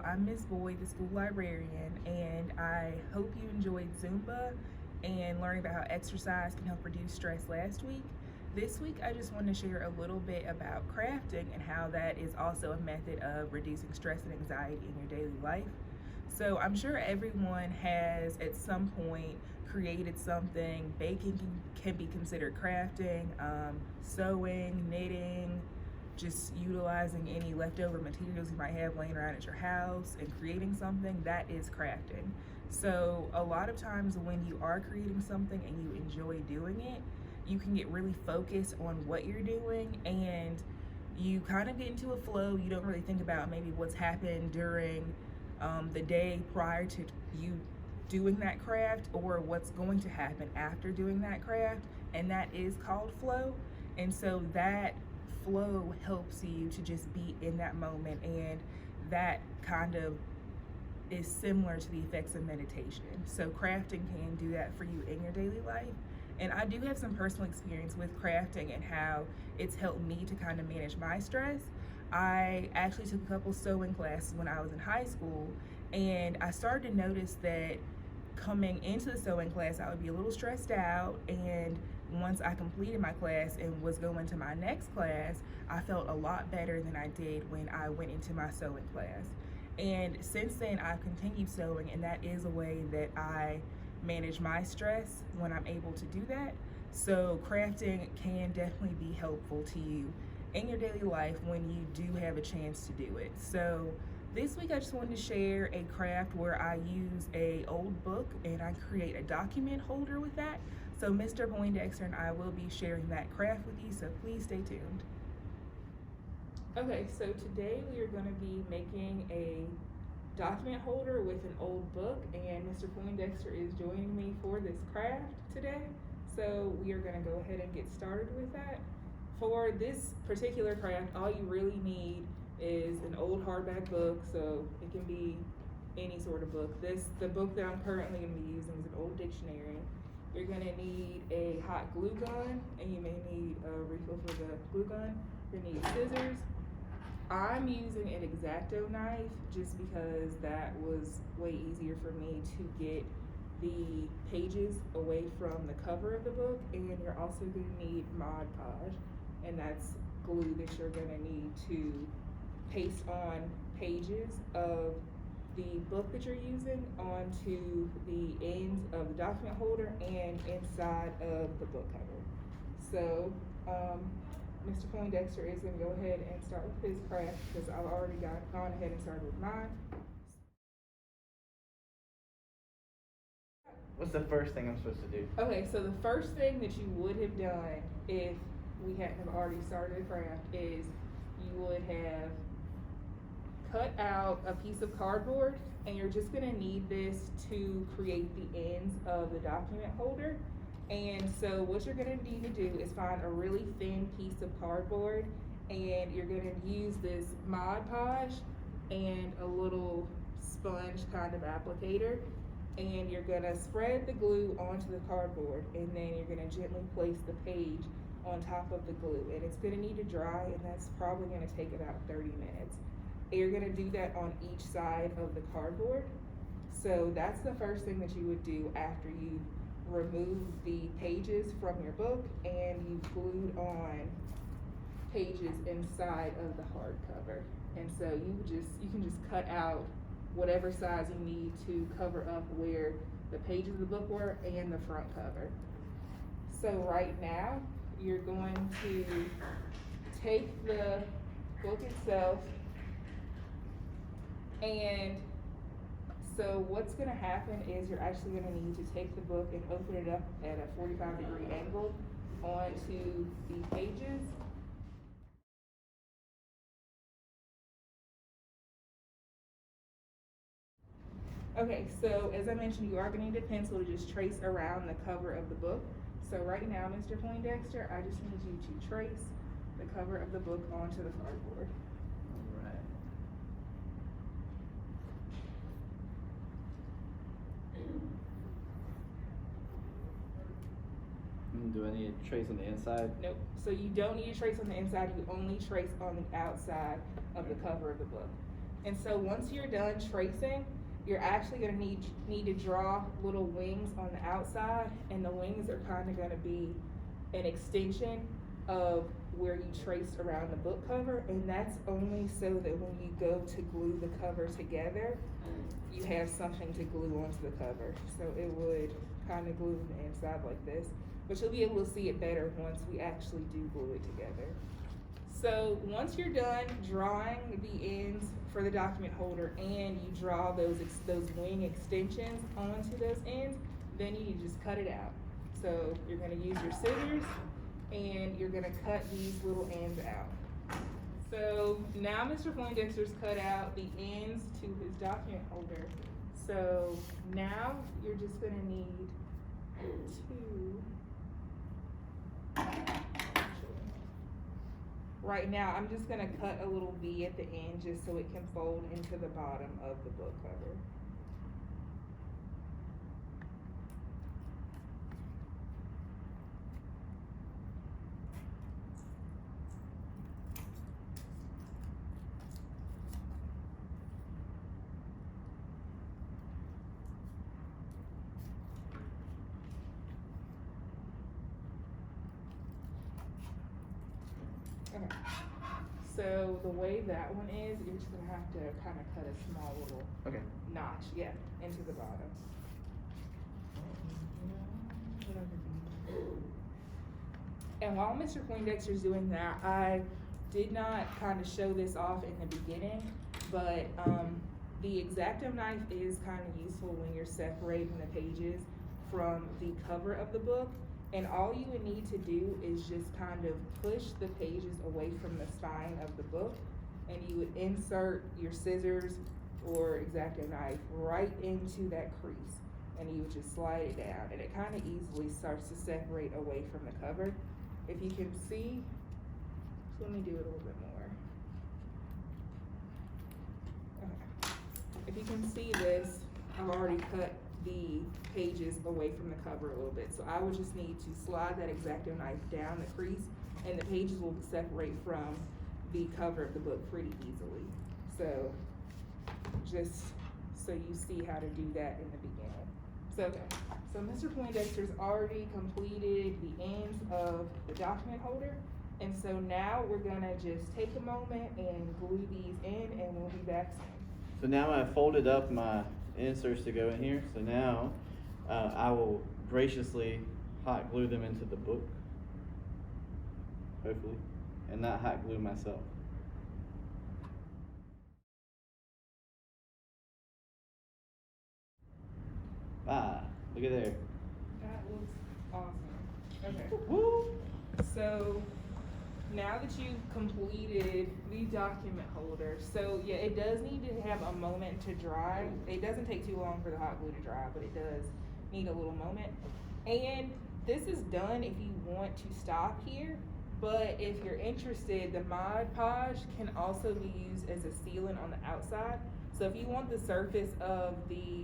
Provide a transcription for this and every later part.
I'm Miss Boyd, the school librarian, and I hope you enjoyed Zumba and learning about how exercise can help reduce stress last week. This week, I just want to share a little bit about crafting and how that is also a method of reducing stress and anxiety in your daily life. So I'm sure everyone has at some point created something. Baking can be considered crafting, sewing, knitting, just utilizing any leftover materials you might have laying around at your house and creating something, that is crafting. So a lot of times when you are creating something and you enjoy doing it, you can get really focused on what you're doing and you kind of get into a flow. You don't really think about maybe what's happened during the day prior to you doing that craft or what's going to happen after doing that craft, and that is called flow. And so that flow helps you to just be in that moment, and that kind of is similar to the effects of meditation. So crafting can do that for you in your daily life. And I do have some personal experience with crafting and how it's helped me to kind of manage my stress. I actually took a couple sewing classes when I was in high school, and I started to notice that coming into the sewing class, I would be a little stressed out, and once I completed my class and was going to my next class, I felt a lot better than I did when I went into my sewing class. And since then, I've continued sewing, and that is a way that I manage my stress when I'm able to do that. So crafting can definitely be helpful to you in your daily life when you do have a chance to do it. So this week I just wanted to share a craft where I use a old book and I create a document holder with that. So Mr. Poindexter and I will be sharing that craft with you, so please stay tuned. Okay, so today we are going to be making a document holder with an old book, and Mr. Poindexter is joining me for this craft today. So we are going to go ahead and get started with that. For this particular craft, all you really need is an old hardback book, so it can be any sort of book. The book that I'm currently going to be using is an old dictionary. You're going to need a hot glue gun, and you may need a refill for the glue gun. You're going to need scissors. I'm using an X-Acto knife just because that was way easier for me to get the pages away from the cover of the book. And you're also going to need Mod Podge, and that's glue that you're going to need to paste on pages of the book that you're using onto the ends of the document holder and inside of the book cover. So Mr. Poindexter is going to go ahead and start with his craft because I've already gone ahead and started with mine. What's the first thing I'm supposed to do? Okay, so the first thing that you would have done if we hadn't have already started a craft is you would have cut out a piece of cardboard, and you're just going to need this to create the ends of the document holder. And so what you're going to need to do is find a really thin piece of cardboard, and you're going to use this Mod Podge and a little sponge kind of applicator, and you're going to spread the glue onto the cardboard, and then you're going to gently place the page on top of the glue, and it's going to need to dry, and that's probably going to take about 30 minutes. And you're going to do that on each side of the cardboard. So that's the first thing that you would do after you remove the pages from your book and you've glued on pages inside of the hardcover. And so you can just cut out whatever size you need to cover up where the pages of the book were and the front cover. So right now you're going to take the book itself, and so what's going to happen is you're actually going to need to take the book and open it up at a 45-degree angle onto the pages. Okay, so as I mentioned, you are going to need a pencil to just trace around the cover of the book. So right now, Mr. Poindexter, I just need you to trace the cover of the book onto the cardboard. Do I need to trace on the inside? Nope. So you don't need to trace on the inside, you only trace on the outside of the cover of the book. And so once you're done tracing, you're actually going to need to draw little wings on the outside, and the wings are kind of going to be an extension of where you traced around the book cover, and that's only so that when you go to glue the cover together, you have something to glue onto the cover. So it would kind of glue the inside like this, but you'll be able to see it better once we actually do glue it together. So once you're done drawing the ends for the document holder and you draw those wing extensions onto those ends, then you need to just cut it out. So you're going to use your scissors and you're going to cut these little ends out. So now Mr. Poindexter's cut out the ends to his document holder. So now you're just going to need right now, I'm just going to cut a little V at the end just so it can fold into the bottom of the book cover. Okay. So the way that one is, you're just gonna have to kind of cut a small little notch, into the bottom. And while Mr. Poindexter's doing that, I did not kind of show this off in the beginning, but the X-Acto knife is kind of useful when you're separating the pages from the cover of the book. And all you would need to do is just kind of push the pages away from the spine of the book, and you would insert your scissors or X-Acto knife right into that crease, and you would just slide it down, and it kind of easily starts to separate away from the cover. If you can see, so let me do it a little bit more. Okay. If you can see this, I've already cut the pages away from the cover a little bit. So I would just need to slide that X-Acto knife down the crease, and the pages will separate from the cover of the book pretty easily. So just so you see how to do that in the beginning. So Mr. Poindexter's already completed the ends of the document holder. And so now we're gonna just take a moment and glue these in, and we'll be back soon. So now I've folded up my inserts to go in here. So now I will graciously hot glue them into the book, hopefully, and not hot glue myself. Look at there. That looks awesome. Okay. Woo! So now that you've completed the document holder, so yeah, it does need to have a moment to dry. It doesn't take too long for the hot glue to dry, but it does need a little moment. And this is done if you want to stop here, but if you're interested, the Mod Podge can also be used as a sealant on the outside. So if you want the surface of the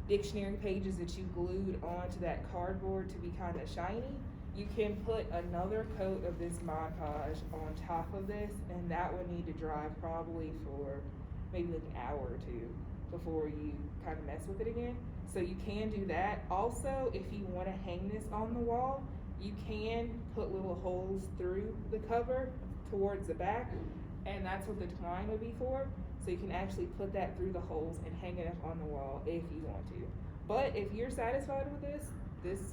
dictionary pages that you glued onto that cardboard to be kind of shiny, you can put another coat of this Mod Podge on top of this, and that would need to dry probably for maybe like an hour or two before you kind of mess with it again. So you can do that. Also, if you want to hang this on the wall, you can put little holes through the cover towards the back, and that's what the twine would be for. So you can actually put that through the holes and hang it up on the wall if you want to. But if you're satisfied with this,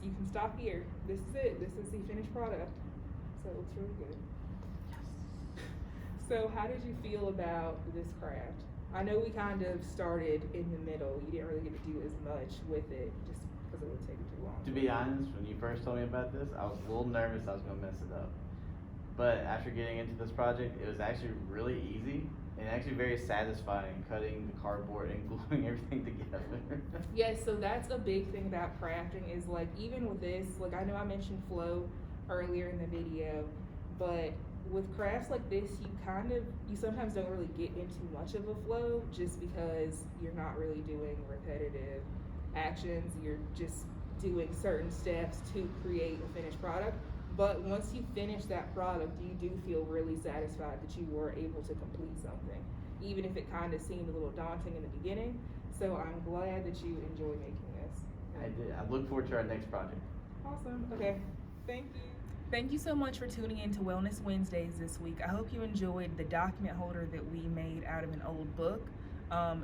you can stop here. This is it. This is the finished product. So it looks really good. So how did you feel about this craft? I know we kind of started in the middle. You didn't really get to do as much with it just because it would take too long. To be honest, when you first told me about this, I was a little nervous I was going to mess it up. But after getting into this project, it was actually really easy and actually very satisfying cutting the cardboard and gluing everything together. Yes, so that's a big thing about crafting is like even with this, like I know I mentioned flow earlier in the video, but with crafts like this, you sometimes don't really get into much of a flow just because you're not really doing repetitive actions. You're just doing certain steps to create a finished product. But once you finish that product, you do feel really satisfied that you were able to complete something. even if it kind of seemed a little daunting in the beginning. So I'm glad that you enjoy making this. I did. I look forward to our next project. Awesome. Okay. Thank you. Thank you so much for tuning in to Wellness Wednesdays this week. I hope you enjoyed the document holder that we made out of an old book.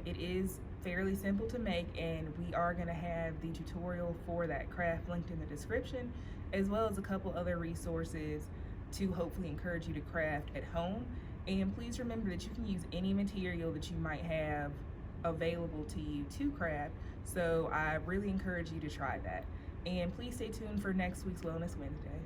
It is fairly simple to make, and we are going to have the tutorial for that craft linked in the description, as well as a couple other resources to hopefully encourage you to craft at home. And please remember that you can use any material that you might have available to you to craft. So I really encourage you to try that. And please stay tuned for next week's Wellness Wednesday.